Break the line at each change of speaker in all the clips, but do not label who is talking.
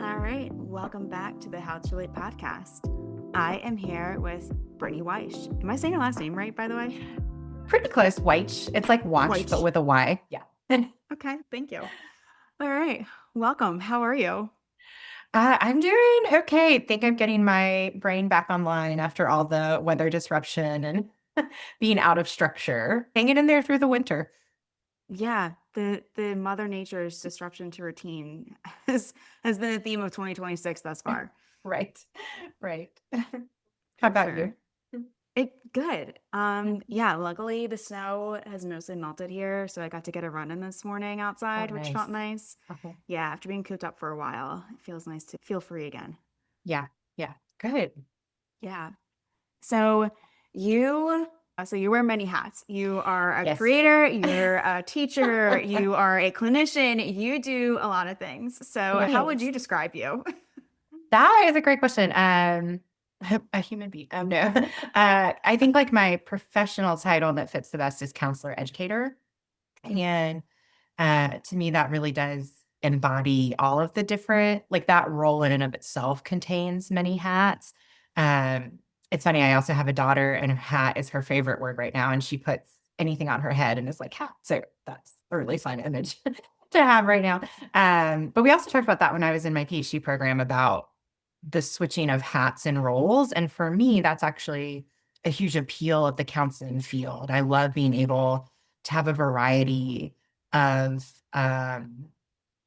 All right, welcome back to the How to Relate podcast. I am here with Brittany Wyche. Am I saying your last name right, by the way?
Pretty close. Wyche. It's like watch, but
Wyche.
with a Y. Yeah.
Okay, thank you. All right, welcome. How are you?
I'm doing okay. Think I'm getting my brain back online after all the weather disruption and being out of structure. Hanging in there through the winter.
Yeah, the Mother Nature's disruption to routine has been the theme of 2026 thus far,
Right. Right. How
for
about you?
sure. It good. Yeah, luckily the snow has mostly melted here, so I got to get a run in this morning
Oh,
outside, which felt
nice.
nice.
Okay.
Yeah, after being cooped up for a while, it feels nice to feel free again.
Yeah. Yeah. Good.
Yeah. So you so you wear many hats. You are a
Yes.
creator, you're a teacher, you are a clinician, you do a lot of things. So how would
Yes.
you describe you?
That is a great question. A human being. Oh no. I think like my professional title that fits the best is counselor educator. And to me, that really does embody all of the different, like that role in and of itself contains many hats. Um, it's funny, I also have a daughter, and hat is her favorite word right now. And she puts anything on her head and is like, hat. So that's a really fun image to have right now. But we also talked about that when I was in my PhD program about the switching of hats and roles. And for me, that's actually a huge appeal of the counseling field. I love being able to have a variety of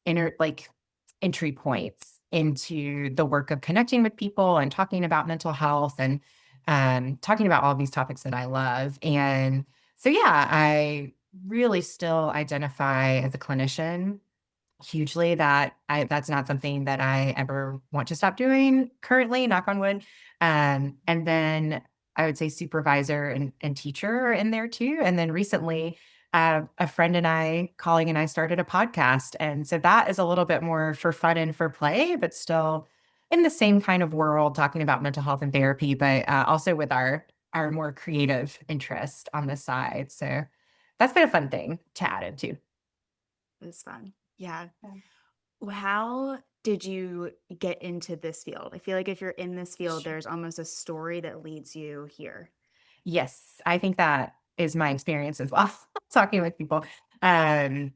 inner like entry points into the work of connecting with people and talking about mental health and talking about all these topics that I love. And so, yeah, I really still identify as a clinician hugely. That's not something that I ever want to stop doing currently, knock on wood. And then I would say supervisor and teacher are in there too. And then recently, a friend and I, colleague and I started a podcast. And so that is a little bit more for fun and for play, but still in the same kind of world, talking about mental health and therapy, but also with our more creative interest on the side. So that's been a fun thing to add into.
It was fun. Yeah. How did you get into this field? I feel like if you're in this field, there's almost a story that leads you here.
Yes, I think that is my experience as well, talking with people. Um,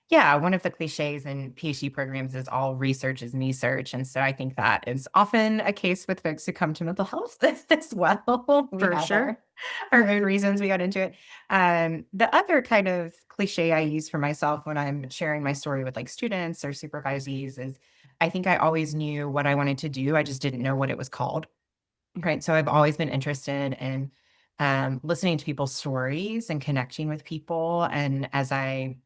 yeah, one of the cliches in PhD programs is all research is me search. And so I think that is often a case with folks who come to mental health as well. We
For
have
sure.
our own reasons we got into it. The other kind of cliche I use for myself when I'm sharing my story with like students or supervisees is I think I always knew what I wanted to do. I just didn't know what it was called. Right. So I've always been interested in listening to people's stories and connecting with people. And as I,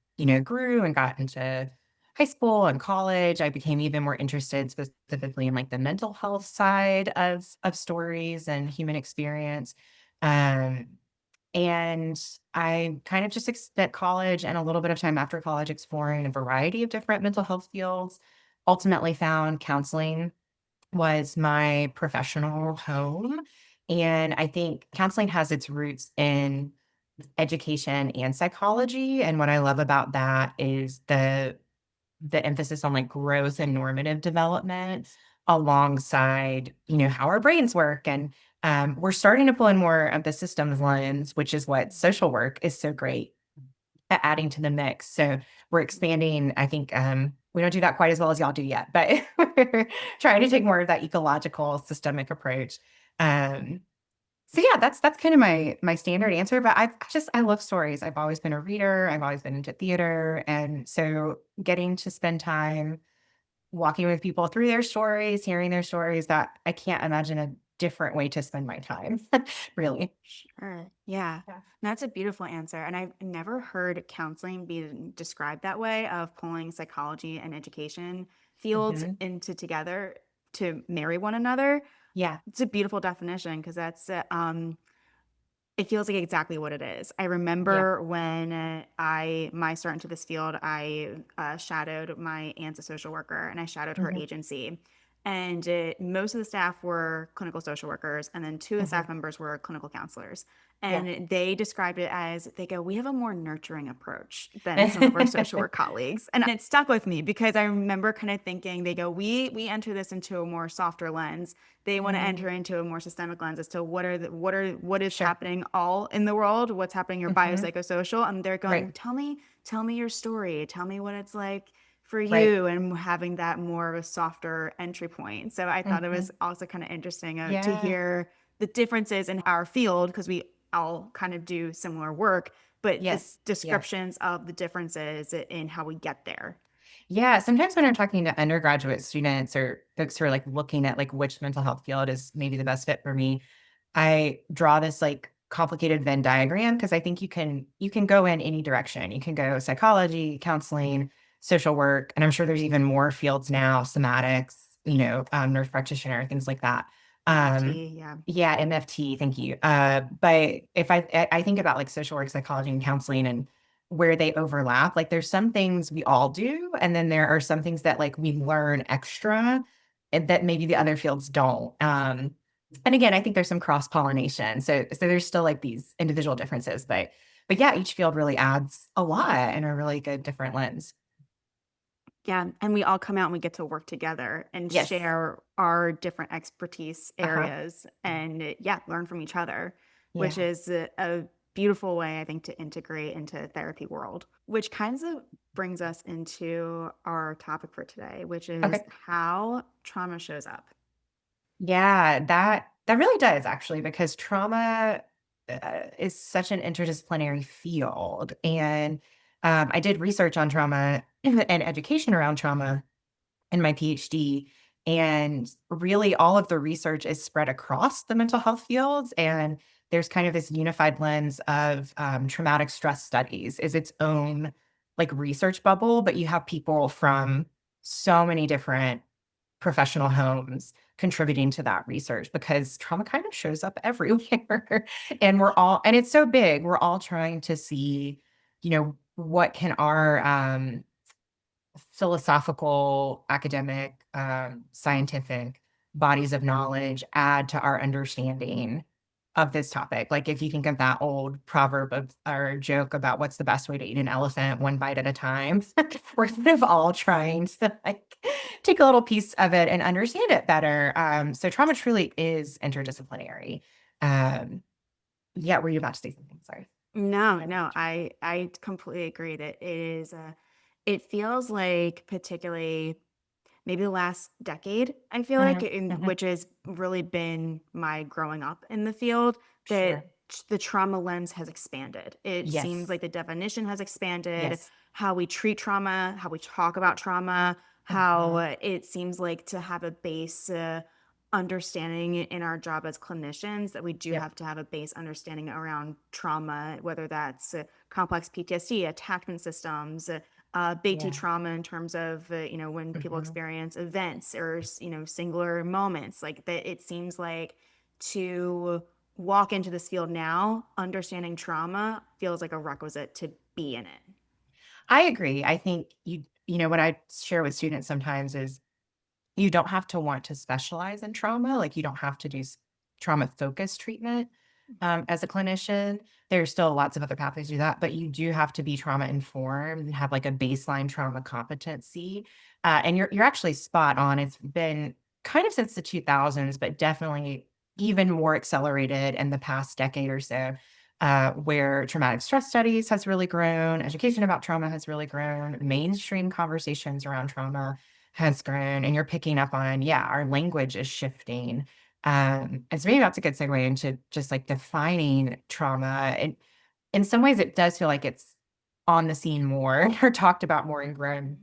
grew and got into high school and college, I became even more interested specifically in like the mental health side of stories and human experience. Um, and I kind of just spent college and a little bit of time after college exploring a variety of different mental health fields. Ultimately, found counseling was my professional home. And I think counseling has its roots in education and psychology. And what I love about that is the emphasis on like growth and normative development alongside, how our brains work. And we're starting to pull in more of the systems lens, which is what social work is so great at adding to the mix. So we're expanding. I think we don't do that quite as well as y'all do yet, but we're trying to take more of that ecological systemic approach. Um, so yeah, that's kind of my standard answer. But I love stories. I've always been a reader. I've always been into theater, and so getting to spend time walking with people through their stories, hearing their stories, that I can't imagine a different way to spend my time. Really.
Sure. Yeah.
Yeah.
That's a beautiful answer. And I've never heard counseling be described that way of pulling psychology and education fields
Mhm.
into together to marry one another.
Yeah.
It's a beautiful definition because it feels like exactly what it is. I
Yeah.
remember when my start into this field, I shadowed my aunt's a social worker and I shadowed her
Mhm.
agency. and most of the staff were clinical social workers, and then two of the
Hmm.
staff members were clinical counselors.
Yeah.
And they described it as they go, we have a more nurturing approach than some of our social work colleagues. And it stuck with me because I remember kind of thinking, they go, we enter this into a more softer lens. They want to
Mm,
enter into a more systemic lens as to what is
sure.
happening all in the world, what's happening in your
Hmm.
biopsychosocial. And they're going,
Right.
tell me your story. Tell me what it's like for
Right.
you, and having that more of a softer entry point. So I thought it was
Hmm.
also kind of interesting to
Yeah.
hear the differences in our field because we all kind of do similar work, but the
Yes. Yes.
descriptions of the differences in how we get there.
Yeah, sometimes when I'm talking to undergraduate students or folks who are like looking at like which mental health field is maybe the best fit for me, I draw this like complicated Venn diagram because I think you can go in any direction. You can go psychology, counseling, social work, and I'm sure there's even more fields now, somatics, nurse practitioner, things like that. Um,
MFT, yeah.
yeah, MFT, thank you. But if I think about like social work, psychology, and counseling, and where they overlap. Like there's some things we all do, and then there are some things that like we learn extra and that maybe the other fields don't. And again, I think there's some cross-pollination. So there's still like these individual differences, but yeah, each field really adds a lot and a really good different lens.
Yeah, and we all come out and we get to work together and
Yes.
share our different expertise
Uh-huh.
areas and yeah, learn from each other, which
Yeah.
is a beautiful way I think to integrate into therapy world. Which kind of brings us into our topic for today, which is
Okay.
how trauma shows up.
Yeah, that really does actually, because trauma is such an interdisciplinary field, and I did research on trauma and education around trauma in my PhD, and really all of the research is spread across the mental health fields, and there's kind of this unified lens of traumatic stress studies is its own like research bubble, but you have people from so many different professional homes contributing to that research because trauma kind of shows up everywhere. And it's so big, we're all trying to see, what can our philosophical, academic, scientific bodies of knowledge add to our understanding of this topic. Like if you think of that old proverb or joke about what's the best way to eat an elephant, one bite at a time, we're kind of all trying to like take a little piece of it and understand it better. So trauma truly is interdisciplinary. Um, yeah, were you about to say something? Sorry.
No, no, I completely agree that it feels like particularly maybe the last decade, I feel like,
Mhm, mhm.
which has really been my growing up in the field, that
Sure.
the trauma lens has expanded. It seems
Yes.
like the definition has expanded,
Yes.
how we treat trauma, how we talk about trauma, how
Mhm.
it seems like to have a base understanding in our job as clinicians that we do
Yep.
have to have a base understanding around trauma, whether that's complex PTSD, attachment systems, big T
Yeah.
trauma in terms of when people
Mhm.
experience events or singular moments like that. It seems like to walk into this field now, understanding trauma feels like a requisite to be in it.
I agree. I think what I share with students sometimes is you don't have to want to specialize in trauma. Like you don't have to do trauma focused treatment as a clinician. There's still lots of other pathways to do that, but you do have to be trauma informed and have like a baseline trauma competency. And you're actually spot on. It's been kind of since the 2000s, but definitely even more accelerated in the past decade or so. Where traumatic stress studies has really grown, education about trauma has really grown, mainstream conversations around trauma has grown, and you're picking up on, yeah, our language is shifting. And so maybe that's a good segue into just like defining trauma. And in some ways, it does feel like it's on the scene more or talked about more and grown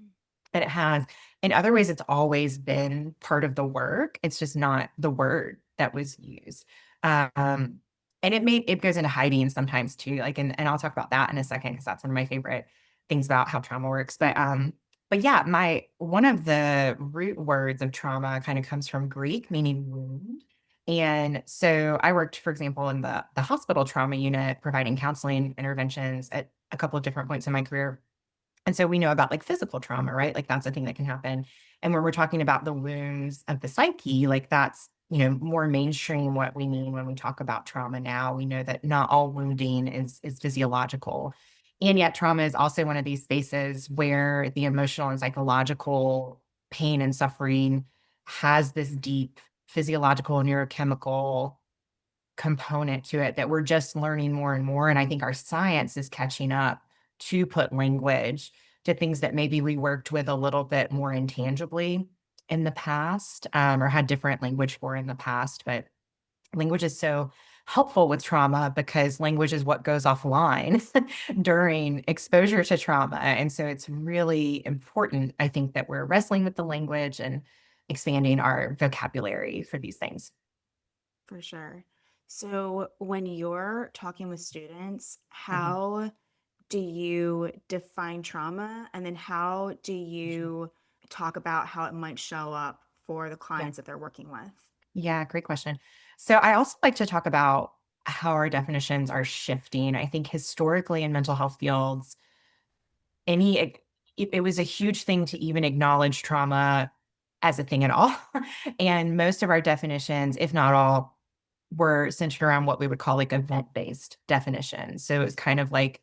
than it has. In other ways, it's always been part of the work. It's just not the word that was used. Um, and it goes into hiding sometimes too. Like, and I'll talk about that in a second because that's one of my favorite things about how trauma works. But yeah, my one of the root words of trauma kind of comes from Greek, meaning wound. And so I worked, for example, in the hospital trauma unit, providing counseling interventions at a couple of different points in my career. And so we know about like physical trauma, right? Like that's a thing that can happen. And when we're talking about the wounds of the psyche, like that's, more mainstream what we mean when we talk about trauma now. We know that not all wounding is physiological. And yet trauma is also one of these spaces where the emotional and psychological pain and suffering has this deep physiological neurochemical component to it that we're just learning more and more. And I think our science is catching up to put language to things that maybe we worked with a little bit more intangibly in the past, or had different language for in the past. But language is so helpful with trauma because language is what goes offline during exposure to trauma. And so it's really important, I think, that we're wrestling with the language and expanding our vocabulary for these things.
For sure. So when you're talking with students,
Mhm.
how do you define trauma? And then how do you talk about how it might show up for the
Yeah.
clients that they're working with?
Yeah, great question. So I also like to talk about how our definitions are shifting. I think historically in mental health fields, any it was a huge thing to even acknowledge trauma as a thing at all. And most of our definitions, if not all, were centered around what we would call like event-based definitions. So it's kind of like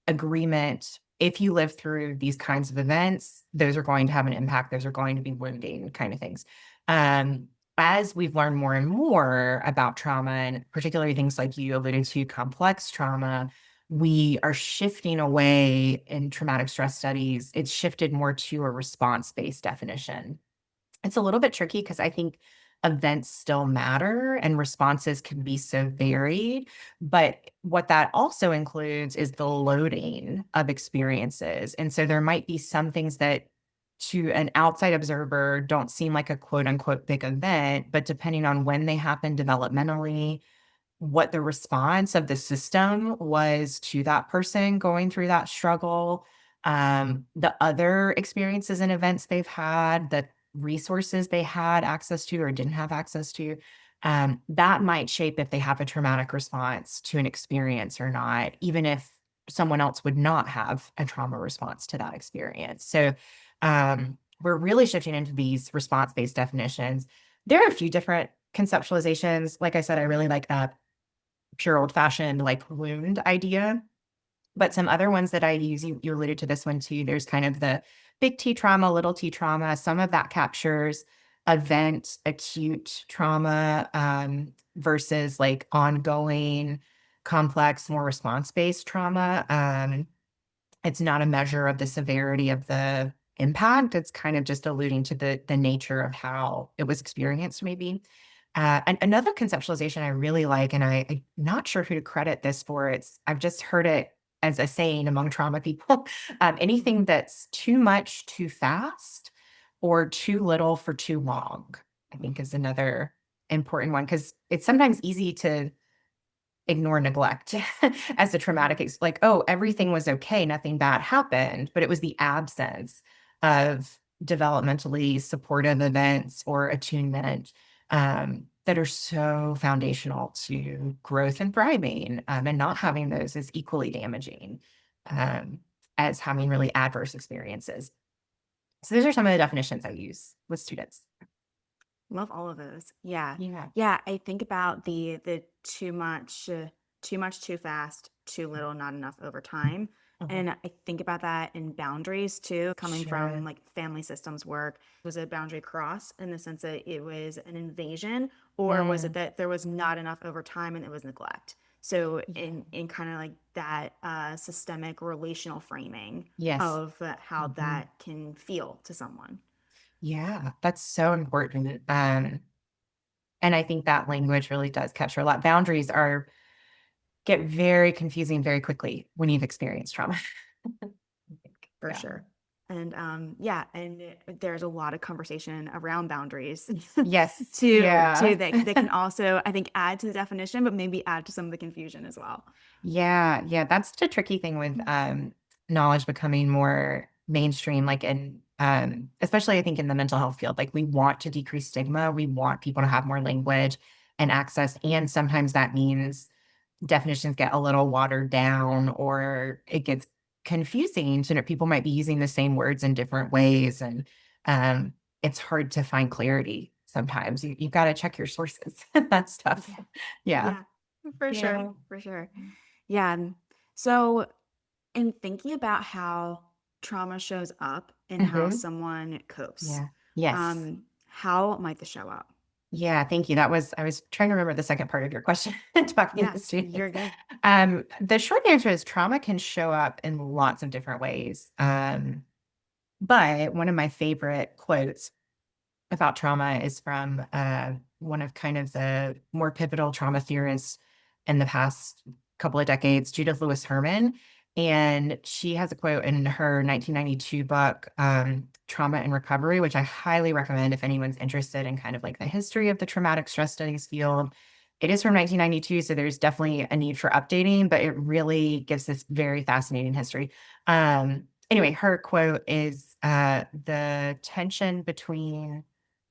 agreement. If you live through these kinds of events, those are going to have an impact. Those are going to be wounding kind of things. Um, as we've learned more and more about trauma, and particularly things like you alluded to, complex trauma, we are shifting away in traumatic stress studies. It's shifted more to a response based definition. It's a little bit tricky because I think events still matter and responses can be so varied. But what that also includes is the loading of experiences. And so there might be some things that to an outside observer don't seem like a quote unquote big event, but depending on when they happen developmentally, what the response of the system was to that person going through that struggle, the other experiences and events they've had, the resources they had access to or didn't have access to, that might shape if they have a traumatic response to an experience or not, even if someone else would not have a trauma response to that experience. So we're really shifting into these response based definitions. There are a few different conceptualizations. Like I said, I really like that pure old fashioned like wound idea. But some other ones that I use, you alluded to this one too. There's kind of the big T trauma, little t trauma. Some of that captures event, acute trauma versus like ongoing, complex, more response based trauma. It's not a measure of the severity of the impact. It's kind of just alluding to the nature of how it was experienced, maybe. And another conceptualization I really like, and I'm not sure who to credit this for. I've just heard it as a saying among trauma people. Anything that's too much too fast or too little for too long, I think is another important one because it's sometimes easy to ignore neglect as a traumatic like, oh, everything was okay, nothing bad happened, but it was the absence of developmentally supportive events or attunement that are so foundational to growth and thriving. And not having those is equally damaging um, as having really adverse experiences. So those are some of the definitions I use with students.
Love all of those. Yeah.
Yeah.
Yeah, I think about the too much too fast, too little not enough over time.
Mhm.
And I think about that in boundaries too, coming from
Sure.
like family systems work. Was a boundary cross in the sense that it was an invasion, or was it
Mm,
that there was not enough over time and it was neglect? So
yeah.
in kind of like that systemic relational framing
Yes.
of how
Mhm.
that can feel to someone.
Yeah, that's so important. And I think that language really does capture a lot. Boundaries are get very confusing very quickly when you've experienced trauma. I think.
For
Yeah.
sure. And yeah, and there's a lot of conversation around boundaries
Yes.
too
Yeah.
that can also, I think, add to the definition, but maybe add to some of the confusion as well.
Yeah. Yeah. That's such a tricky thing with knowledge becoming more mainstream, like and especially I think in the mental health field. Like we want to decrease stigma. We want people to have more language and access. And sometimes that means definitions get a little watered down or it gets confusing. So that people might be using the same words in different ways, and um, it's hard to find clarity sometimes. You've got to check your sources. That's tough.
Yeah.
Yeah.
Yeah. For sure.
Yeah.
For sure. Yeah. So, in thinking about how trauma shows up and how
Hmm.
someone copes,
Yeah. Yes.
how might this show up?
Yeah, thank you. I was trying to remember the second part of your question, talking
Yeah,
to
you're
students.
good.
The short answer is trauma can show up in lots of different ways. But one of my favorite quotes about trauma is from one of kind of the more pivotal trauma theorists in the past couple of decades, Judith Lewis Herman. And she has a quote in her 1992 book, Trauma and Recovery, which I highly recommend if anyone's interested in kind of like the history of the traumatic stress studies field. It is from 1992, so there's definitely a need for updating, but it really gives this very fascinating history. Anyway, her quote is the tension between,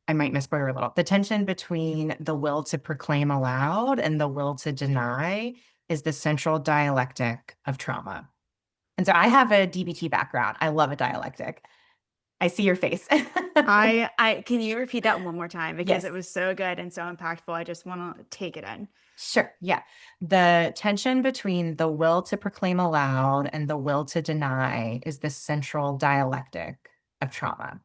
I might misquote her a little. The tension between the will to proclaim aloud and the will to deny is the central dialectic of trauma. And so I have a DBT background. I love a dialectic. I see your face.
I can you repeat that one more time because it
Yes.
was so good and so impactful. I just want to take it in.
Sure. Yeah. The tension between the will to proclaim aloud and the will to deny is the central dialectic of trauma.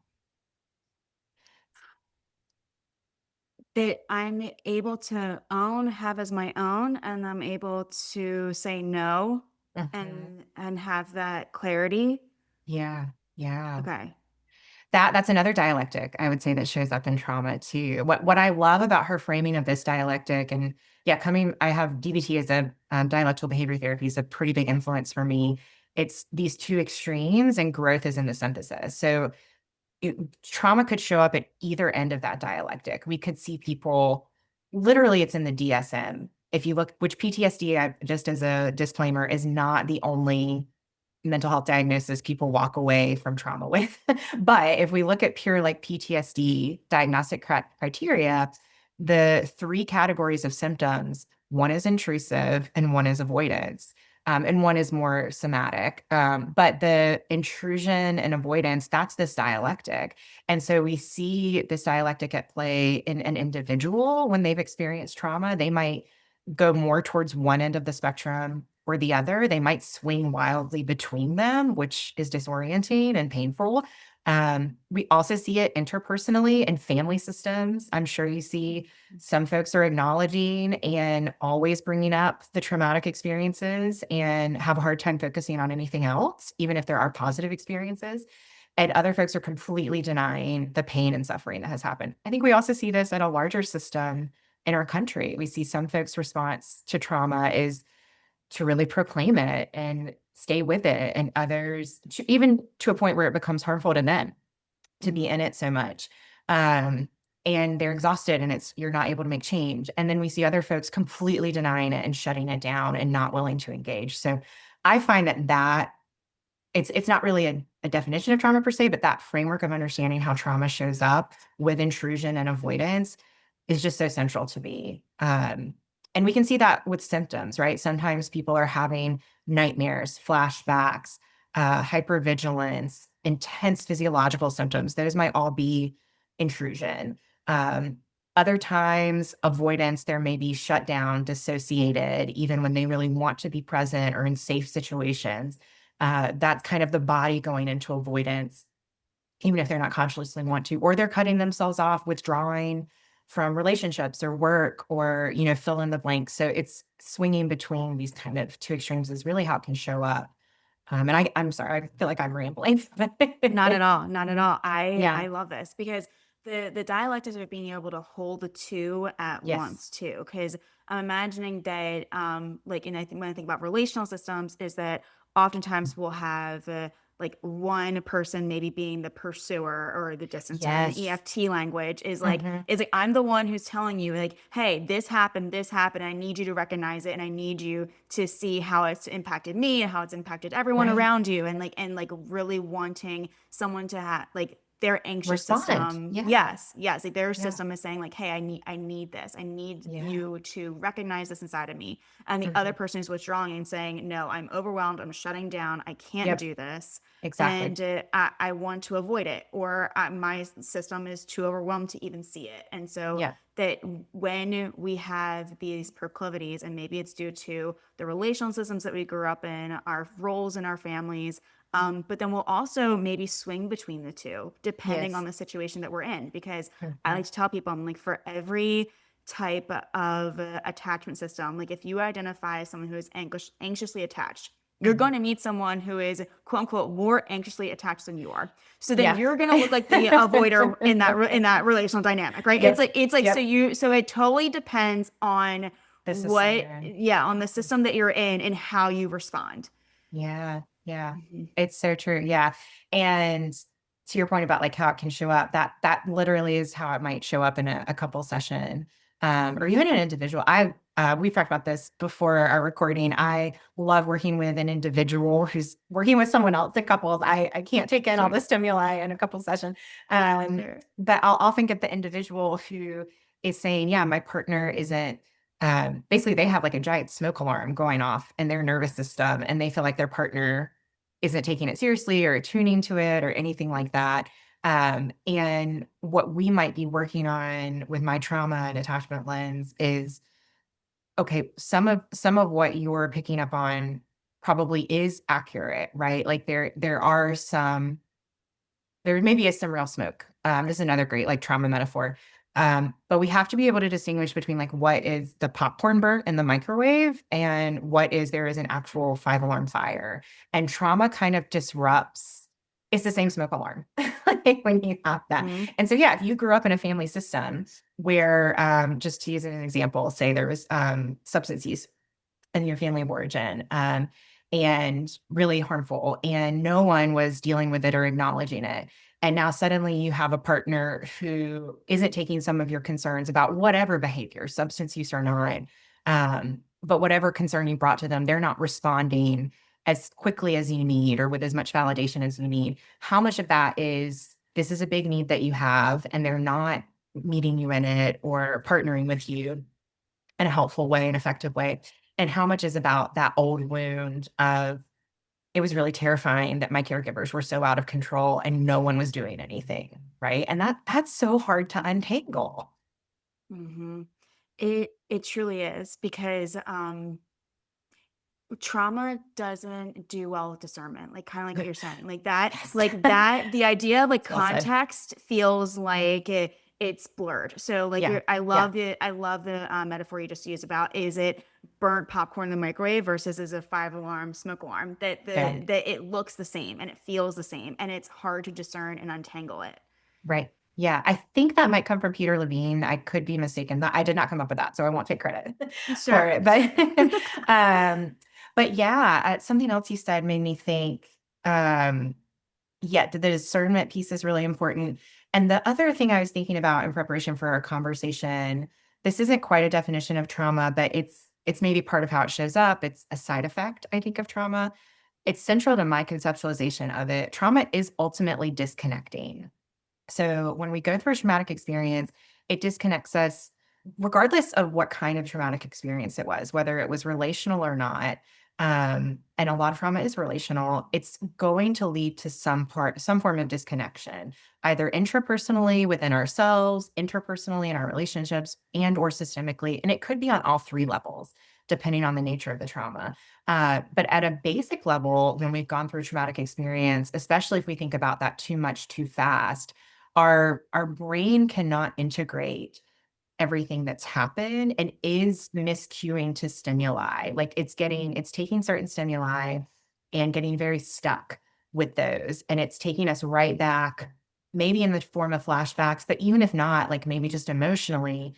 That I'm able to have as my own, and I'm able to say no
Mhm.
and have that clarity.
Yeah. Yeah.
Okay.
That's another dialectic I would say that shows up in trauma too. What I love about her framing of this dialectic, and yeah, coming, I have DBT as a dialectical behavior therapy is a pretty big influence for me. It's these two extremes, and growth is in the synthesis. So trauma could show up at either end of that dialectic. We could see people, literally, it's in the DSM. If you look, which PTSD, just as a disclaimer, is not the only mental health diagnosis people walk away from trauma with. But if we look at pure like PTSD diagnostic criteria, the three categories of symptoms, one is intrusive and one is avoidance. And one is more somatic. But the intrusion and avoidance, that's this dialectic. And so we see this dialectic at play in an individual when they've experienced trauma. They might go more towards one end of the spectrum or the other. They might swing wildly between them, which is disorienting and painful. We also see it interpersonally in family systems. I'm sure you see some folks are acknowledging and always bringing up the traumatic experiences and have a hard time focusing on anything else, even if there are positive experiences. And other folks are completely denying the pain and suffering that has happened. I think we also see this at a larger system in our country. We see some folks' response to trauma is to really proclaim it and stay with it, and others to, even to a point where it becomes harmful to them to be
Mhm.
in it so much. Um, and they're exhausted, and it's, you're not able to make change. And then we see other folks completely denying it and shutting it down and not willing to engage. So I find that it's not really a definition of trauma per se, but that framework of understanding how trauma shows up with intrusion and avoidance is just so central to me. And we can see that with symptoms, right? Sometimes people are having nightmares, flashbacks, hypervigilance, intense physiological symptoms. Those might all be intrusion. Um, Other times, avoidance, there may be shut down, dissociated, even when they really want to be present or in safe situations. That's kind of the body going into avoidance, even if they're not consciously want to, or they're cutting themselves off, withdrawing from relationships or work, or, fill in the blank. So it's swinging between these kind of two extremes is really how it can show up. And I'm sorry, I feel like I'm rambling.
Not at all, not at all.
Yeah.
I love this because the dialect is of being able to hold the two at
Yes.
once too. Because I'm imagining that, like, and I think when I think about relational systems, is that oftentimes we'll have like one person maybe being the pursuer or the distancer. And the
Yes.
EFT language
Hmm.
is like I'm the one who's telling you like, hey, this happened. I need you to recognize it, and I need you to see how it's impacted me and how it's impacted everyone
Right.
around you, and like really wanting someone to have like their anxious
Respond.
system,
Yeah.
yes, like their
Yeah.
system is saying like, hey, I need this. I need
Yeah.
you to recognize this inside of me. And the other
Mhm.
person is withdrawing and saying, no, I'm overwhelmed. I'm shutting down. I can't
Yep.
do this.
Exactly.
And I want to avoid it, or my system is too overwhelmed to even see it. And so
Yeah.
that when we have these proclivities, and maybe it's due to the relational systems that we grew up in, our roles in our families, but then we'll also maybe swing between the two depending on
Yes.
the situation that we're in. Because I
Mhm.
like to tell people, I'm like, for every type of attachment system, like if you identify as someone who is anxiously attached, you're
Mhm.
going to meet someone who is quote unquote more anxiously attached than you are. So then
Yeah.
you're going to look like the avoider in that relational dynamic, right? It's
Yep.
like
Yep.
so it totally depends on
The system you're in.
on the system that you're in and how you respond.
Yeah, yeah.
Mhm.
It's so true, yeah, and to your point about, like, how it can show up, that literally is how it might show up in a couple session, or even an individual. We've talked about this before our recording. I love working with an individual who's working with someone else in couples. I can't take in all
Sure.
the stimuli in a couple session, um,
Sure.
but I'll often get the individual who is saying, "Yeah, my partner isn't." Basically, they have like a giant smoke alarm going off in their nervous system, and they feel like their partner isn't taking it seriously or attuning to it or anything like that. And what we might be working on with my trauma and attachment lens is okay, some of what you're picking up on probably is accurate, right? Like there maybe is some real smoke. This is another great like trauma metaphor. But we have to be able to distinguish between like what is the popcorn burnt in the microwave and what is there is an actual 5 alarm fire. And trauma kind of disrupts. It's the same smoke alarm like when you have that.
Mhm.
And so yeah, if you grew up in a family system where just to use an example, say there was substance use in your family of origin, and really harmful, and no one was dealing with it or acknowledging it. And now suddenly you have a partner who isn't taking some of your concerns about whatever behavior, substance use or not, but whatever concern you brought to them, they're not responding as quickly as you need or with as much validation as you need. How much of that is this is a big need that you have, and they're not meeting you in it or partnering with you in a helpful way, an effective way, and how much is about that old wound of it was really terrifying that my caregivers were so out of control and no one was doing anything, right? And that's so hard to untangle.
Mhm. It truly is because trauma doesn't do well with discernment, like kind of like what you're saying,
Yes.
like that the idea of like
It's well said.
context feels like it's blurred. So like
Yeah.
I
Yeah.
love it. I love the metaphor you just used about, is it burnt popcorn in the microwave versus is a 5 alarm smoke alarm,
Yeah.
that it looks the same and it feels the same and it's hard to discern and untangle it.
Right. Yeah. I think that might come from Peter Levine. I could be mistaken. That I did not come up with that, so I won't take credit for
Sure.
it. Um, but yeah, something else you said made me think. Um, Yeah, the discernment piece is really important. And the other thing I was thinking about in preparation for our conversation, this isn't quite a definition of trauma, but it's maybe part of how it shows up. It's a side effect, I think, of trauma. It's central to my conceptualization of it. Trauma is ultimately disconnecting. So when we go through a traumatic experience, it disconnects us regardless of what kind of traumatic experience it was, whether it was relational or not. And a lot of trauma is relational. It's going to lead to some form of disconnection, either intrapersonally within ourselves, interpersonally in our relationships, and or systemically. And it could be on all three levels, depending on the nature of the trauma. But at a basic level, when we've gone through a traumatic experience, especially if we think about that too much too fast, our brain cannot integrate everything that's happened and is miscuing to stimuli. Like it's taking certain stimuli and getting very stuck with those. And it's taking us right back, maybe in the form of flashbacks, but even if not, like maybe just emotionally,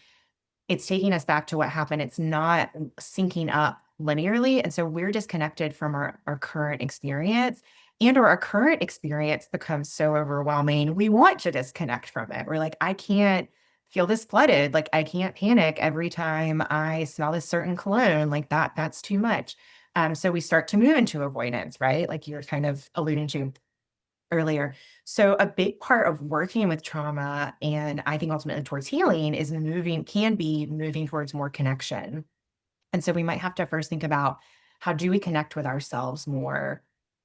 it's taking us back to what happened. It's not syncing up linearly. And so we're disconnected from our current experience. And or our current experience becomes so overwhelming. We want to disconnect from it. We're like, I can't feel this flooded. Like I can't panic every time I smell this certain cologne. Like that's too much. So we start to move into avoidance, right? Like you're kind of alluding to. earlier. So a big part of working with trauma and I think ultimately towards healing is can be moving towards more connection. And so we might have to first think about how do we connect with ourselves more?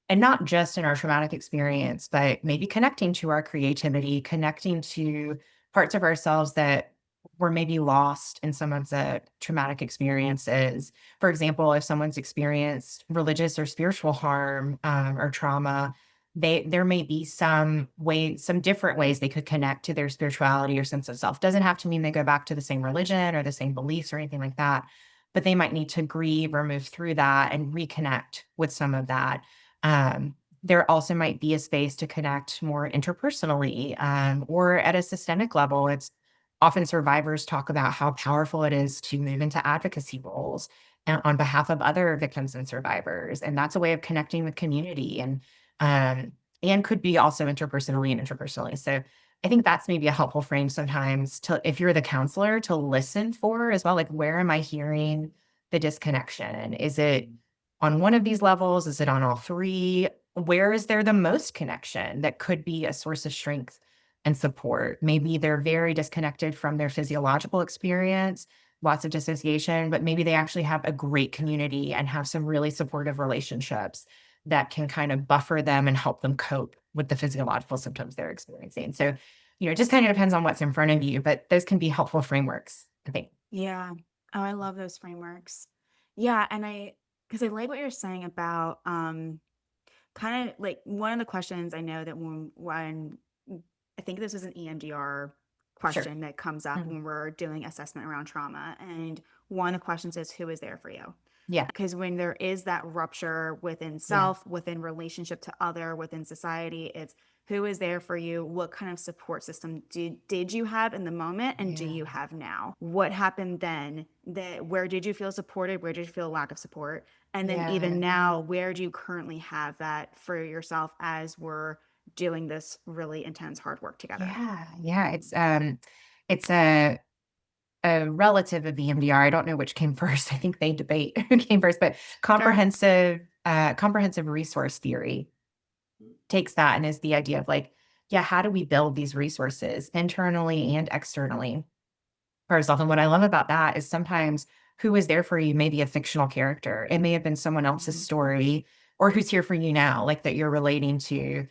And not just in our traumatic experience, but maybe connecting to our creativity, connecting to parts of ourselves that were maybe lost in some of the traumatic experiences. For example, if someone's experienced religious or spiritual harm or trauma, there may be some different ways they could connect to their spirituality or sense of self. Doesn't have to mean they go back to the same religion or the same beliefs or anything like that, but they might need to grieve or move through that and reconnect with some of that. There also might be a space to connect more interpersonally, or at a systemic level. It's often survivors talk about how powerful it is to move into advocacy roles on behalf of other victims and survivors. And that's a way of connecting with community um, and could be also interpersonally and interpersonally. So I think that's maybe a helpful frame sometimes to, if you're the counselor, to listen for as well. Like, where am I hearing the disconnection? Is it on one of these levels? Is it on all three? Where is there the most connection that could be a source of strength and support? Maybe they're very disconnected from their physiological experience, lots of dissociation, but maybe they actually have a great community and have some really supportive relationships that can kind of buffer them and help them cope with the physiological symptoms they're experiencing. So, it just kind of depends on what's in front of you, but those can be helpful frameworks, I think.
Yeah. Oh, I love those frameworks. Yeah, and because I like what you're saying about kind of like one of the questions I know that when I think this is an EMDR
Sure.
question that comes up
Mhm.
when we're doing assessment around trauma, and one of the questions is who is there for you?
Yeah.
Because when there is that rupture within
Yeah.
self, within relationship to other, within society, it's who is there for you? What kind of support system did you have in the moment, and do
Yeah.
you have now? What happened then? Where did you feel supported? Where did you feel a lack of support? And then even
Yeah.
now, where do you currently have that for yourself as we're doing this really intense hard work together?
Yeah. Yeah. It's a relative of EMDR. I don't know which came first. I think they debate who came first, but
Sure.
comprehensive resource theory takes that and is the idea of like, yeah, how do we build these resources internally and externally for ourselves? And what I love about that is sometimes who is there for you may be a fictional character. It may have been someone else's
Mhm.
story or who's here for you now, like that you're relating to.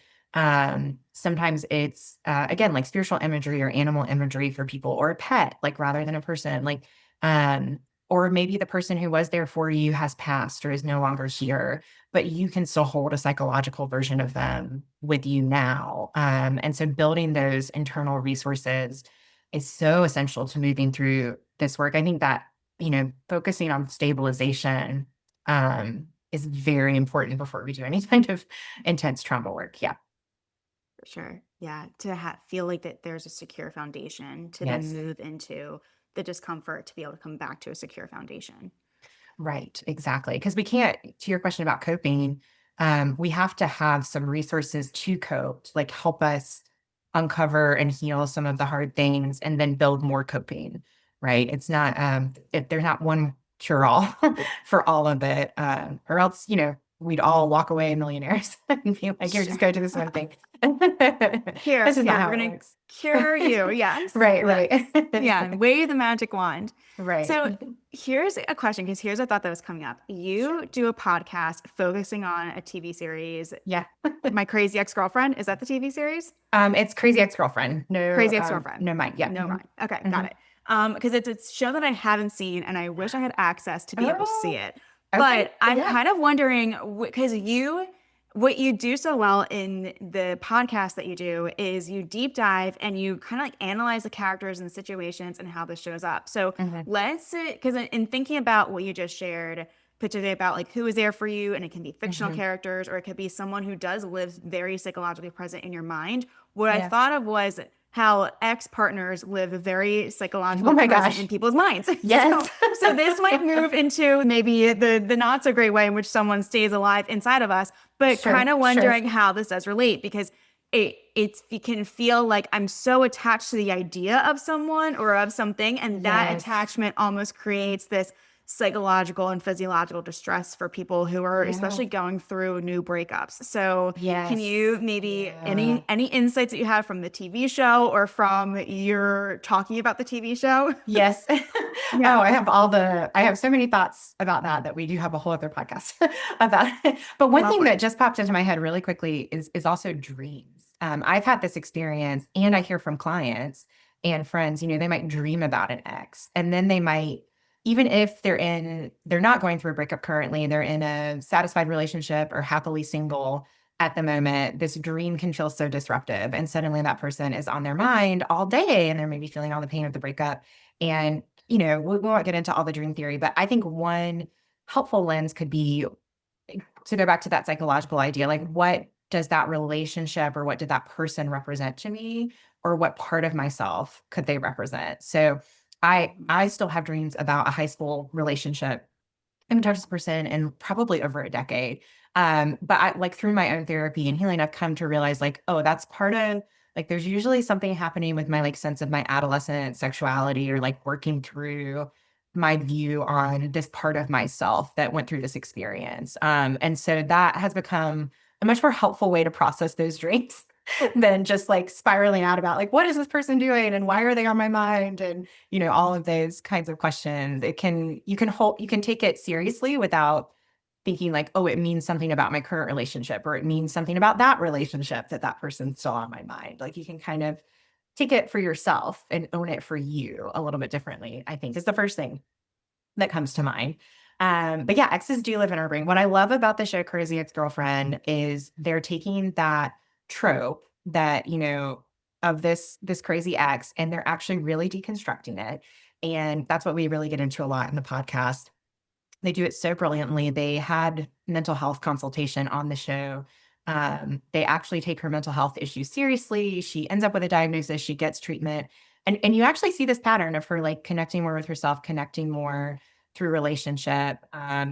Sometimes it's again like spiritual imagery or animal imagery for people, or a pet, like rather than a person. Um, or maybe the person who was there for you has passed or is no longer here, but you can still hold a psychological version of them with you now. And so building those internal resources is so essential to moving through this work. I think that, focusing on stabilization is very important before we do any kind of intense trauma work. Yeah.
For sure. Yeah. To feel like that there's a secure foundation to then
Yes.
move into the discomfort to be able to come back to a secure foundation.
Right, exactly. Because we can't, to your question about coping, we have to have some resources to cope, to, like help us uncover and heal some of the hard things and then build more coping, right? It's not, if there's not one cure all for all of it, or else, we'd all walk away millionaires and be like, here,
Sure.
just go do this one thing.
Here,
This is not
here, we're
how it
going to
works.
cure you. Yes.
Right,
Yes. Yeah.
right.
And wave the magic wand.
Right.
So here's a question because here's a thought that was coming up.
Sure.
You do a podcast focusing on a TV series,
Yeah.
My Crazy Ex-Girlfriend. Is that the TV series?
It's Crazy Ex-Girlfriend. No,
Crazy Ex-Girlfriend.
no mind. Yeah.
No
Mhm.
mind. Okay, got
Mhm.
it. Because it's a show that I haven't seen, and I wish I had access to be able to see
Oh,
it.
okay.
But I'm
Yeah.
kind of wondering because what you do so well in the podcast that you do is you deep dive and you kind of like analyze the characters and situations and how this shows up. So
Mhm.
let's because in thinking about what you just shared, particularly about like who is there for you, and it can be fictional
Mhm.
characters or it could be someone who does live very psychologically present in your mind. What I
Yeah.
thought of was how ex-partners live very
Oh
psychologically
my
present in
gosh.
people's minds.
Yes.
So this might move into maybe the not so great way in which someone stays alive inside of us, but kind
Sure,
of
sure.
wondering how this does relate because it can feel like I'm so attached to the idea of someone or of something, and that
Yes.
attachment almost creates psychological and physiological distress for people who are
Yeah.
especially going through new breakups. So can you
Yes.
maybe
Yeah.
any insights that you have from the TV show or from your talking about the TV show?
Yes.
Yeah,
Oh, I have so many thoughts about that we do have a whole other podcast about it. But one thing
lovely.
that just popped into my head really quickly is also dreams. I've had this experience and I hear from clients and friends, they might dream about an ex and then they might, even if they're not going through a breakup currently, they're in a satisfied relationship or happily single at the moment, this dream can feel so disruptive. And suddenly that person is on their mind all day and they're maybe feeling all the pain of the breakup. And, we won't get into all the dream theory, but I think one helpful lens could be to go back to that psychological idea, like what does that relationship or what did that person represent to me? Or what part of myself could they represent? So I still have dreams about a high school relationship. I haven't touched this person in probably over a decade. But I like through my own therapy and healing, I've come to realize like, oh, that's part of like there's usually something happening with my like sense of my adolescent sexuality or like working through my view on this part of myself that went through this experience. And so that has become a much more helpful way to process those dreams than just like spiraling out about like, what is this person doing and why are they on my mind? And all of those kinds of questions. You can take it seriously without thinking like, oh, it means something about my current relationship or it means something about that relationship that person's still on my mind. Like you can kind of take it for yourself and own it for you a little bit differently, I think is the first thing that comes to mind. But yeah, exes do live in our brain. What I love about the show Crazy Ex-Girlfriend is they're taking that trope that, of this crazy ex, and they're actually really deconstructing it. And that's what we really get into a lot in the podcast. They do it so brilliantly. They had mental health consultation on the show. They actually take her mental health issues seriously. She ends up with a diagnosis, she gets treatment. And you actually see this pattern of her like connecting more with herself, connecting more through relationship.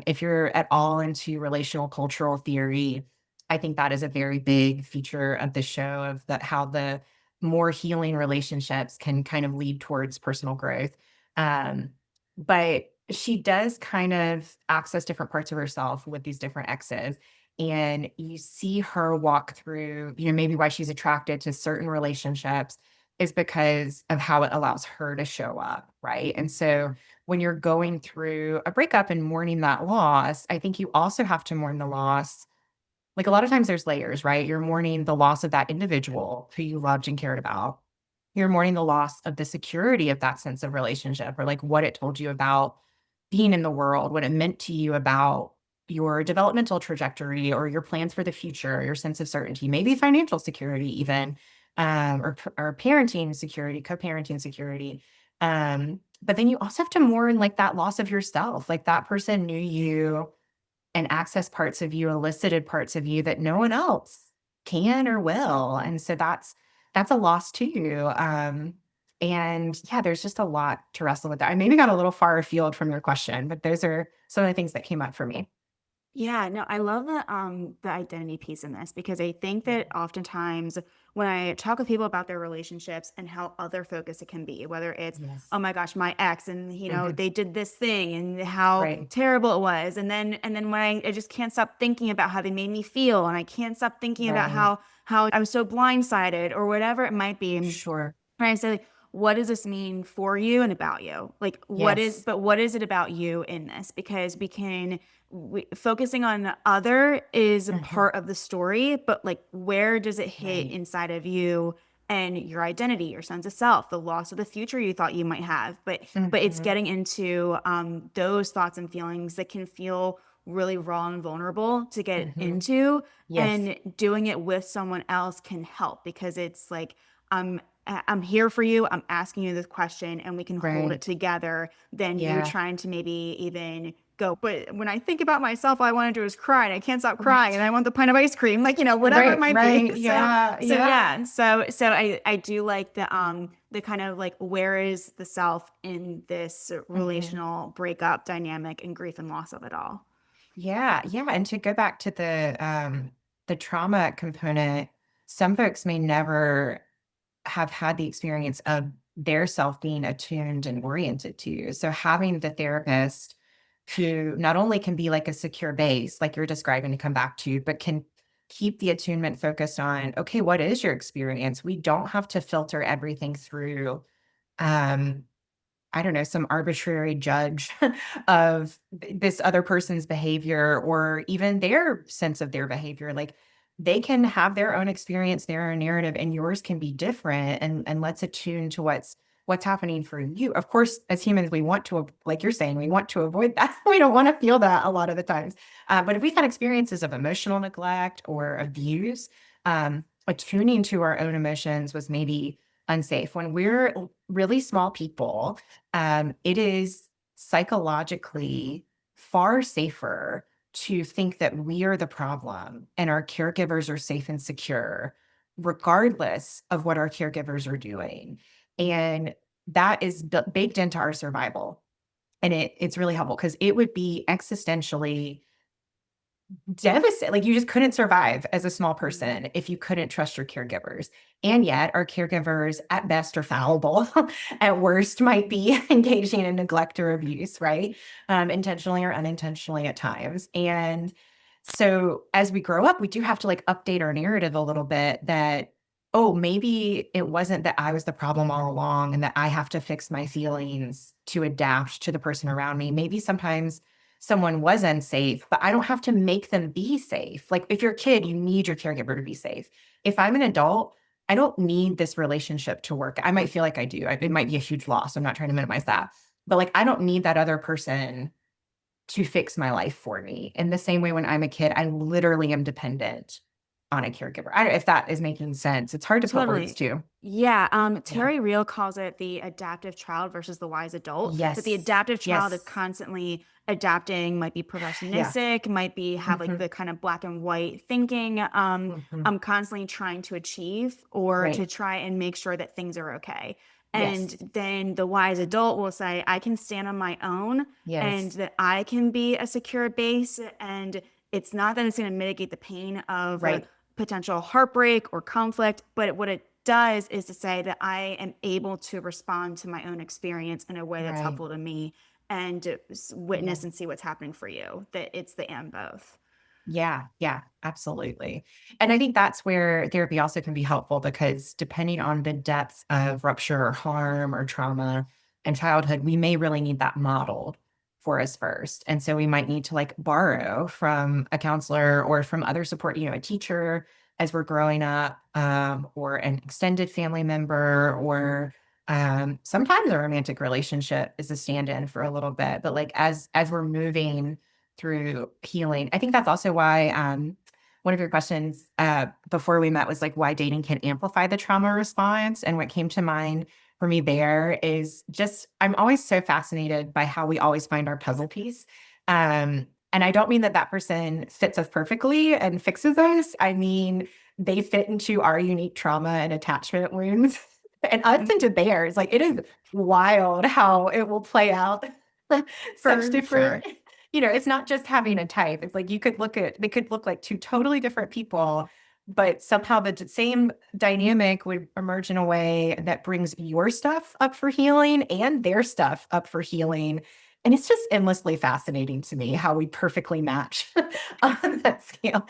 If you're at all into relational cultural theory, I think that is a very big feature of the show of how the more healing relationships can kind of lead towards personal growth. Um, but she does kind of access different parts of herself with these different exes. And you see her walk through, maybe why she's attracted to certain relationships is because of how it allows her to show up. Right. And so when you're going through a breakup and mourning that loss, I think you also have to mourn the loss. Like a lot of times there's layers, right? You're mourning the loss of that individual who you loved and cared about. You're mourning the loss of the security of that sense of relationship or like what it told you about being in the world, what it meant to you about your developmental trajectory or your plans for the future, your sense of certainty, maybe financial security, even, or parenting security, co parenting security. But then you also have to mourn like that loss of yourself, like that person knew you and access parts of you, elicited parts of you that no one else can or will. And so that's a loss too. And yeah, there's just a lot to wrestle with that. I maybe got a little far afield from your question, but those are some of the things that came up for me.
Yeah, no, I love the identity piece in this because I think
Yeah.
that oftentimes when I talk with people about their relationships and how other focused it can be, whether it's, oh
Yes.
my gosh, my ex and
Mhm.
they did this thing and how
Right.
terrible it was. And then when I just can't stop thinking about how they made me feel and I can't stop thinking about
Right.
how I was so blindsided or whatever it might be.
Sure.
And I say, like, what does this mean for you and about you? Like,
Yes.
what is it about you in this? Because focusing on the other is a
Mhm.
part of the story, but like, where does it hit
Right.
inside of you and your identity, your sense of self, the loss of the future you thought you might have? But it's
Mhm.
getting into those thoughts and feelings that can feel really raw and vulnerable to get
Mhm.
into,
Yes.
and doing it with someone else can help because it's like, I'm I'm here for you. I'm asking you this question and we can hold it
Right.
together than you
Yeah.
trying to maybe even go. But when I think about myself, all I want to do is cry and I can't stop crying and
Right.
I want the pint of ice cream, like, whatever it
Right.
might be.
Right. Yeah.
So
Yeah.
yeah. So I do like the kind of like, where is the self in this
Mhm.
relational breakup dynamic and grief and loss of it all.
Yeah, yeah, and to go back to the trauma component, some folks may never have had the experience of their self being attuned and oriented to you. So having the therapist who not only can be like a secure base, like you're describing to come back to, but can keep the attunement focused on, okay, what is your experience? We don't have to filter everything through, um, I don't know, some arbitrary judge of this other person's behavior or even their sense of their behavior. Like they can have their own experience, their own narrative, and yours can be different. And let's attune to what's happening for you. Of course, as humans, we want to, like you're saying, we want to avoid that. We don't want to feel that a lot of the times. But if we've had experiences of emotional neglect or abuse, attuning to our own emotions was maybe unsafe. When we're really small people, it is psychologically far safer to think that we are the problem and our caregivers are safe and secure, regardless of what our caregivers are doing. And that is baked into our survival. And it's really helpful because it would be existentially devastating. Like you just couldn't survive as a small
Mhm.
person if you couldn't trust your caregivers. And yet our caregivers at best are fallible, at worst might be engaging in neglect or abuse, right? Intentionally or unintentionally at times. And so as we grow up, we do have to like update our narrative a little bit that, oh, maybe it wasn't that I was the problem all along and that I have to fix my feelings to adapt to the person around me. Maybe sometimes someone was unsafe, but I don't have to make them be safe. Like if you're a kid, you need your caregiver to be safe. If I'm an adult, I don't need this relationship to work. I might feel like I do. It might be a huge loss. I'm not trying to minimize that. But like I don't need that other person to fix my life for me. In the same way when I'm a kid, I literally am dependent on a caregiver. I don't know if that is making sense. It's hard to put words
Totally.
to.
Yeah.
Yeah.
Terry Real calls it the adaptive child versus the wise adult. That the
Yes.
adaptive child is
Yes.
constantly adapting, might be
Yeah.
perfectionistic, might be have like
Hmm.
the kind of black and white thinking.
Hmm.
I'm constantly trying to achieve or to
Right.
try and make sure that things are okay. And
Yes.
then the wise adult will say, I can stand on my own and
Yes.
that I can be a secure base. And it's not that it's going to mitigate the pain of
Right.
potential heartbreak or conflict, but what it does is to say that I am able to respond to my own experience in a way that's
Right.
helpful to me and
Yeah.
witness and see what's happening for you. That it's the and both.
Yeah, yeah, absolutely. And I think that's where therapy also can be helpful because depending on the depth of rupture or harm or trauma in childhood, we may really need that modeled for us first. And so we might need to like borrow from a counselor or from other support, a teacher as we're growing up, or an extended family member, or sometimes a romantic relationship is a stand-in for a little bit. But like as we're moving through healing. I think that's also why one of your questions before we met was like why dating can amplify the trauma response. And what came to mind for me there is just I'm always so fascinated by how we always find our puzzle piece. And I don't mean that that person fits us perfectly and fixes us. I mean, they fit into our unique trauma and attachment wounds and us into theirs. Like it is wild how it will play out. Such
For
different
sure.
it's not just having a type. It's like you could they could look like two totally different people, but somehow the same dynamic would emerge in a way that brings your stuff up for healing and their stuff up for healing. And it's just endlessly fascinating to me how we perfectly match on that scale.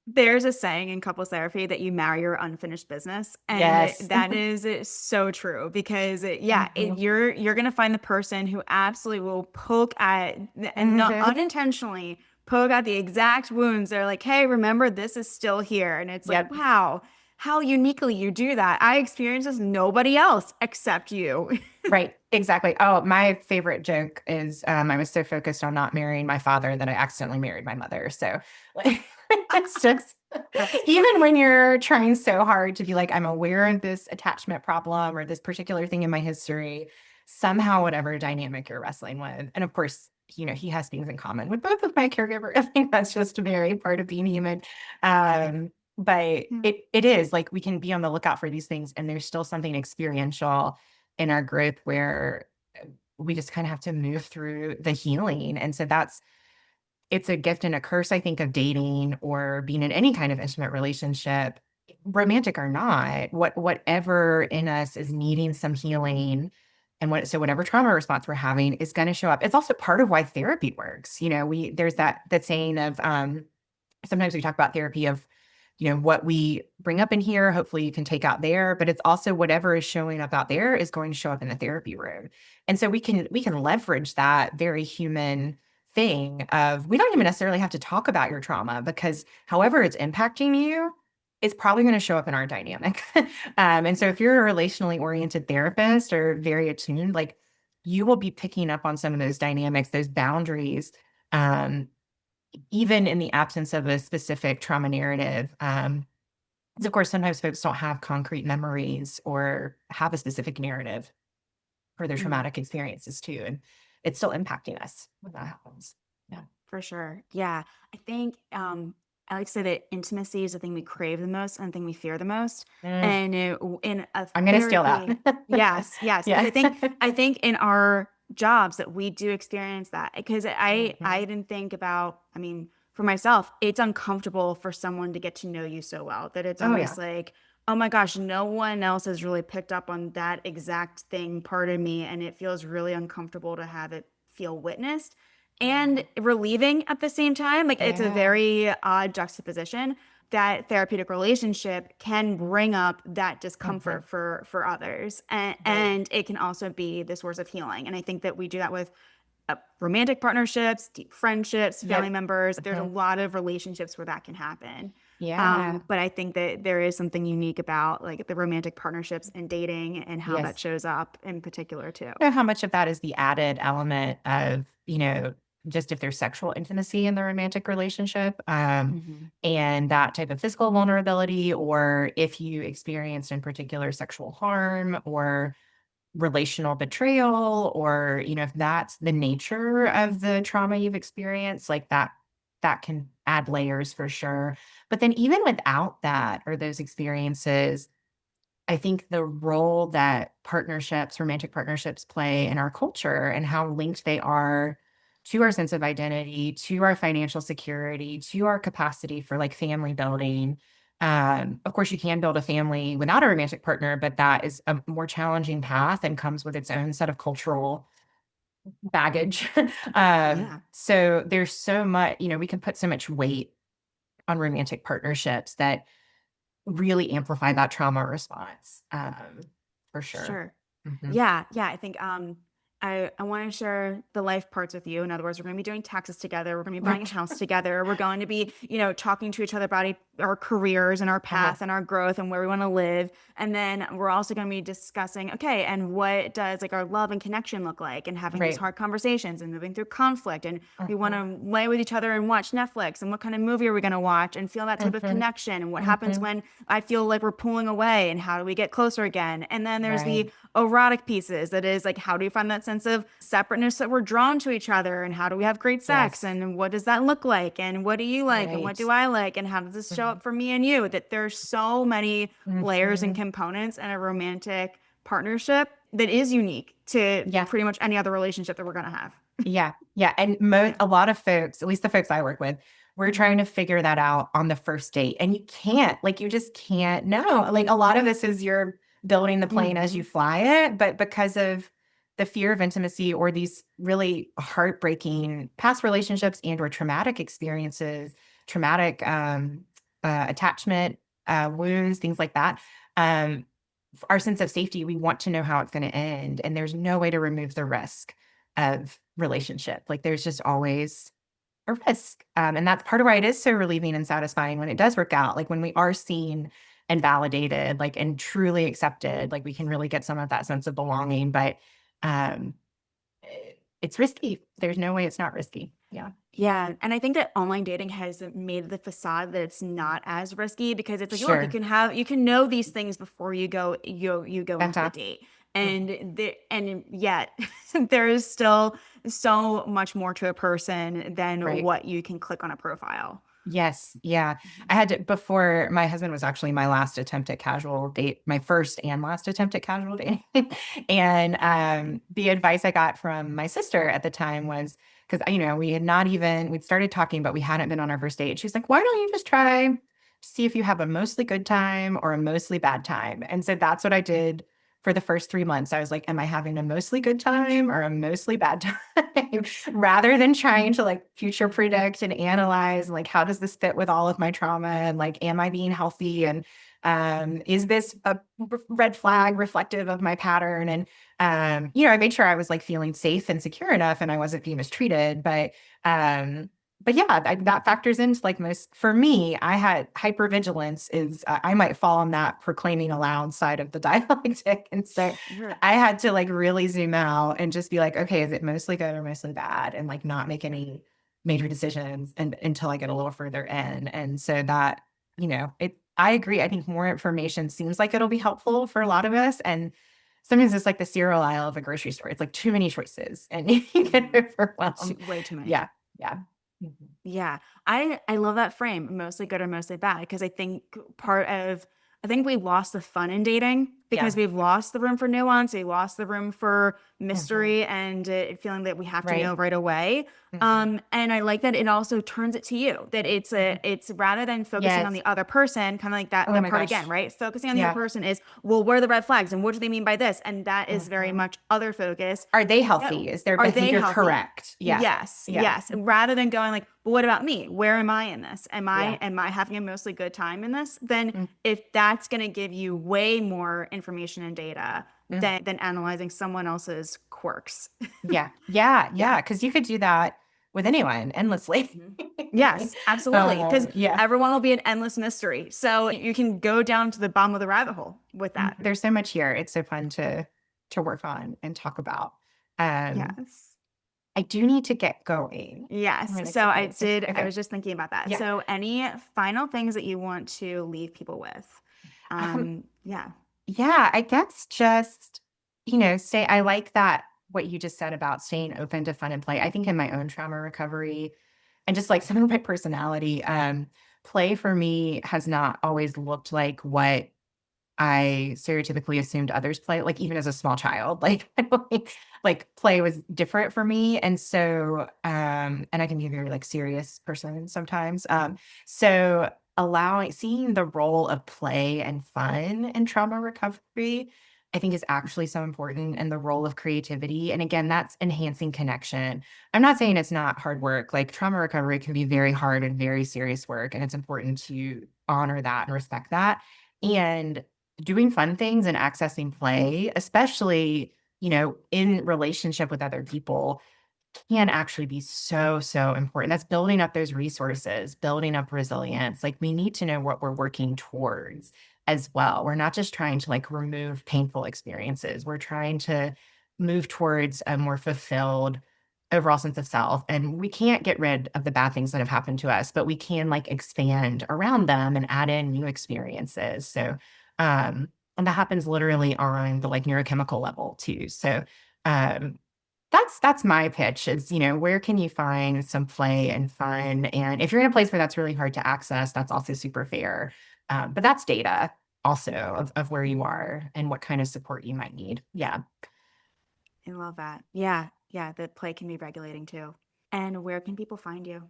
There's a saying in couples therapy that you marry your unfinished business, and
Yes.
that is so true because yeah,
Mhm.
you're gonna find the person who absolutely will poke at and not
Mhm.
unintentionally poke at the exact wounds. They're like, hey, remember this is still here, and it's like,
Yep.
wow, how uniquely you do that. I experience this, nobody else except you.
Right, exactly. Oh, my favorite joke is I was so focused on not marrying my father that I accidentally married my mother. So like, it's just
That's
even
funny.
when you're trying so hard to be like, I'm aware of this attachment problem or this particular thing in my history, somehow whatever dynamic you're wrestling with. And of course, he has things in common with both of my caregivers. I think that's just a very part of being human. But
Yeah.
it is like we can be on the lookout for these things, and there's still something experiential in our growth where we just kind of have to move through the healing. And so it's a gift and a curse, I think, of dating or being in any kind of intimate relationship, romantic or not, whatever in us is needing some healing. And so whatever trauma response we're having is going to show up. It's also part of why therapy works. There's that saying of sometimes we talk about therapy of, what we bring up in here, hopefully you can take out there, but it's also whatever is showing up out there is going to show up in the therapy room. And so we can leverage that very human thing of, we don't even necessarily have to talk about your trauma, because however it's impacting you, it's probably going to show up in our dynamic. And so if you're a relationally oriented therapist or very attuned, like, you will be picking up on some of those dynamics, those boundaries, um, even in the absence of a specific trauma narrative. 'Cause of course, sometimes folks don't have concrete memories or have a specific narrative for their
Mm.
traumatic experiences too. And it's still impacting us when that happens. Yeah.
For sure. Yeah. I think I like to say that intimacy is the thing we crave the most and the thing we fear the most.
Mm,
And in a
I'm going to steal that.
therapy, yes, yes, because
Yeah.
I think in our jobs that we do experience that, because I
Mhm.
didn't think about, I mean, for myself, it's uncomfortable for someone to get to know you so well that it's
Oh, yeah.
almost like, oh my gosh, no one else has really picked up on that exact thing part of me, and it feels really uncomfortable to have it feel witnessed and
Yeah.
relieving at the same time. Like, it's a
Yeah.
very odd juxtaposition that therapeutic relationship can bring up that discomfort
Mhm.
for others,
Right.
and it can also be the source of healing. And I think that we do that with romantic partnerships, deep friendships, family
Yep.
members. There's a
Mhm.
lot of relationships where that can happen.
Yeah.
But I think that there is something unique about like the romantic partnerships and dating and how that
Yes.
shows up in particular too.
How much of that is the added element of, just if there's sexual intimacy in the romantic relationship,
Hmm.
and that type of physical vulnerability, or if you experienced in particular sexual harm or relational betrayal, or, if that's the nature of the trauma you've experienced, like that can add layers for sure. But then even without that or those experiences, I think the role that romantic partnerships play in our culture and how linked they are to our sense of identity, to our financial security, to our capacity for like family building. Of course, you can build a family without a romantic partner, but that is a more challenging path and comes with its own set of cultural baggage.
Yeah.
So there's so much, we can put so much weight on romantic partnerships that really amplify that trauma response, for sure.
Sure.
Mhm.
Yeah, yeah. I think I want to share the life parts with you. In other words, we're going to be doing taxes together. We're going to be buying a
Right.
house together. We're going to be, talking to each other about our careers and our
Uh-huh.
path and our growth and where we want to live. And then we're also going to be discussing, okay, and what does like our love and connection look like, and having these
Right.
hard conversations and moving through conflict. And we want
Uh-huh.
to lay with each other and watch Netflix, and what kind of movie are we going to watch and feel that type of
Mhm.
connection, and what happens
Mhm.
when I feel like we're pulling away, and how do we get closer again? And then there's
Right.
the erotic pieces, that is like, how do you find that sense of separateness that we're drawn to each other, and how do we have great sex,
Yes.
and what does that look like, and what do you like and what
Right.
do I like, and how does this show
Mhm.
up for me and you? That there's so many layers and
Mhm.
components in a romantic partnership that is unique to
Yeah.
pretty much any other relationship that we're going to have.
Yeah. Yeah, and a lot of folks, at least the folks I work with, we're trying to figure that out on the first date, and you can't, like, you just can't know. Like, a lot of this is you're building the plane as you
Hmm.
fly it, but because of the fear of intimacy or these really heartbreaking past relationships and or traumatic experiences, traumatic, attachment, wounds, things like that, um, our sense of safety, we want to know how it's gonna end, and there's no way to remove the risk of relationship. Like, there's just always a risk. And that's part of why it is so relieving and satisfying when it does work out. Like, when we are seen and validated, like, and truly accepted, like, we can really get some of that sense of belonging. But um, it's risky. There's no way it's not risky. Yeah.
Yeah, and I think that online dating has made the facade that it's not as risky, because it's like, look,
Sure.
you can know these things before you go into the
Fanta.
date.
Mhm.
And yet there is still so much more to a person than
Right.
what you can click on a profile.
Yes, yeah.
Mhm.
I had to before my husband was actually my last attempt at casual date, my first and last attempt at casual dating. And, the advice I got from my sister at the time was, because we had not even we'd started talking, but we hadn't been on our first date. She's like, "Why don't you just try to see if you have a mostly good time or a mostly bad time?" And so that's what I did for the first 3 months, I was like, am I having a mostly good time or a mostly bad time? Rather than trying to like future predict and analyze, like, how does this fit with all of my trauma? And like, am I being healthy? And is this a red flag reflective of my pattern? And, I made sure I was like feeling safe and secure enough and I wasn't being mistreated. But yeah, that factors into like most, for me, I had hypervigilance is, I might fall on that proclaiming aloud side of the dialectic. And so
Sure.
I had to like really zoom out and just be like, okay, is it mostly good or mostly bad? And like not make any major decisions and until I get a little further in. And so that, I agree. I think more information seems like it'll be helpful for a lot of us. And sometimes it's like the cereal aisle of a grocery store. It's like too many choices and you get overwhelmed.
Way too many.
Yeah. Yeah. Mhm.
Yeah. I love that frame, mostly good or mostly bad, because I think we lost the fun in dating because
Yeah.
we've lost the room for nuance. We lost the room for
Mhm.
mystery and feeling that we have to know
Right.
right away.
Mhm.
And I like that it also turns it to you, that
Mhm.
it's rather than focusing on
Yes.
the other person, kind of like
Oh
that
my
part again,
gosh.
right? Focusing on the other
Yeah.
person is, well, what are the red flags and what do they mean by this? And that is very
Mhm.
much other focus.
Are they
No.
healthy? Is their
Are they
behavior
healthy?
correct? Yeah.
Yes,
Yeah.
yes. Rather than going like, but what about me? Where am I in this? Am I
Yeah.
am I having a mostly good time in this? Then
Mm,
if that's going to give you way more information and data
mm.
than analyzing someone else's quirks.
Yeah. Yeah.
Yeah.
Yeah. Because you could do that with anyone endlessly.
Mhm. Yes, absolutely. Because
Yeah.
everyone will be an endless mystery. So you can go down to the bottom of the rabbit hole with that.
There's so much here. It's so fun to work on and talk about. Um,
Yes.
I do need to get going.
Yes.
Really
So
excited.
I
Okay.
was just thinking about that.
Yeah.
So any final things that you want to leave people with?
Um,
Yeah.
Yeah, I guess just, say I like that what you just said about staying open to fun and play. I think in my own trauma recovery and just like some of my personality, play for me has not always looked like what I stereotypically assumed others play, like even as a small child, like like play was different for me. And so and I can be a very like serious person sometimes. So seeing the role of play and fun in trauma recovery, I think is actually so important and the role of creativity. And again, that's enhancing connection. I'm not saying it's not hard work. Like trauma recovery can be very hard and very serious work. And it's important to honor that and respect that. And doing fun things and accessing play, especially, in relationship with other people, can actually be so, so important. That's building up those resources, building up resilience. Like we need to know what we're working towards as well. We're not just trying to like remove painful experiences. We're trying to move towards a more fulfilled overall sense of self. And we can't get rid of the bad things that have happened to us, but we can like expand around them and add in new experiences. So and that happens literally on the like neurochemical level too. So um that's my pitch is, where can you find some play and fun? And if you're in a place where that's really hard to access, that's also super fair. But that's data also of where you are and what kind of support you might need. Yeah.
I love that. Yeah. Yeah. The play can be regulating too. And where can people find you?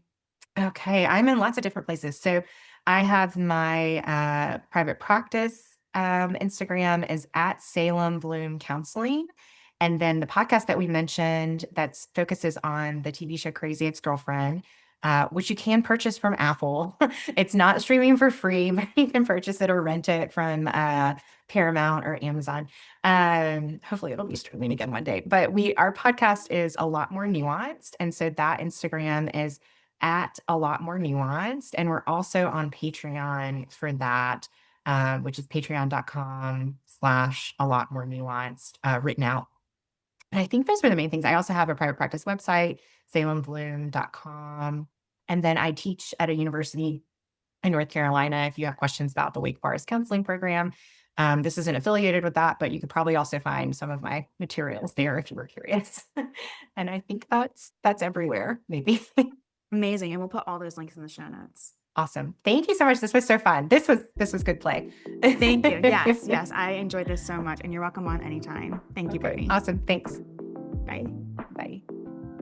Okay. I'm in lots of different places. So I have my private practice Instagram is at Salem Bloom Counseling. And then the podcast that we mentioned that focuses on the TV show Crazy Ex-Girlfriend, which you can purchase from Apple. It's not streaming for free, but you can purchase it or rent it from Paramount or Amazon. Hopefully it'll be streaming again one day. But our podcast is a lot more nuanced. And so that Instagram is at a lot more nuanced. And we're also on Patreon for that, which is patreon.com/a lot more nuanced, written out. And I think those were the main things. I also have a private practice website, salembloom.com. And then I teach at a university in North Carolina. If you have questions about the Wake Forest counseling program, this isn't affiliated with that, but you could probably also find some of my materials there if you were curious. And I think that's everywhere, maybe.
Amazing. And we'll put all those links in the show notes.
Awesome. Thank you so much. This was so fun. This was good play.
Thank you. Yes. Yes. I enjoyed this so much. And you're welcome on anytime. Thank you,
Okay.
Brittany.
Awesome. Thanks.
Bye.
Bye.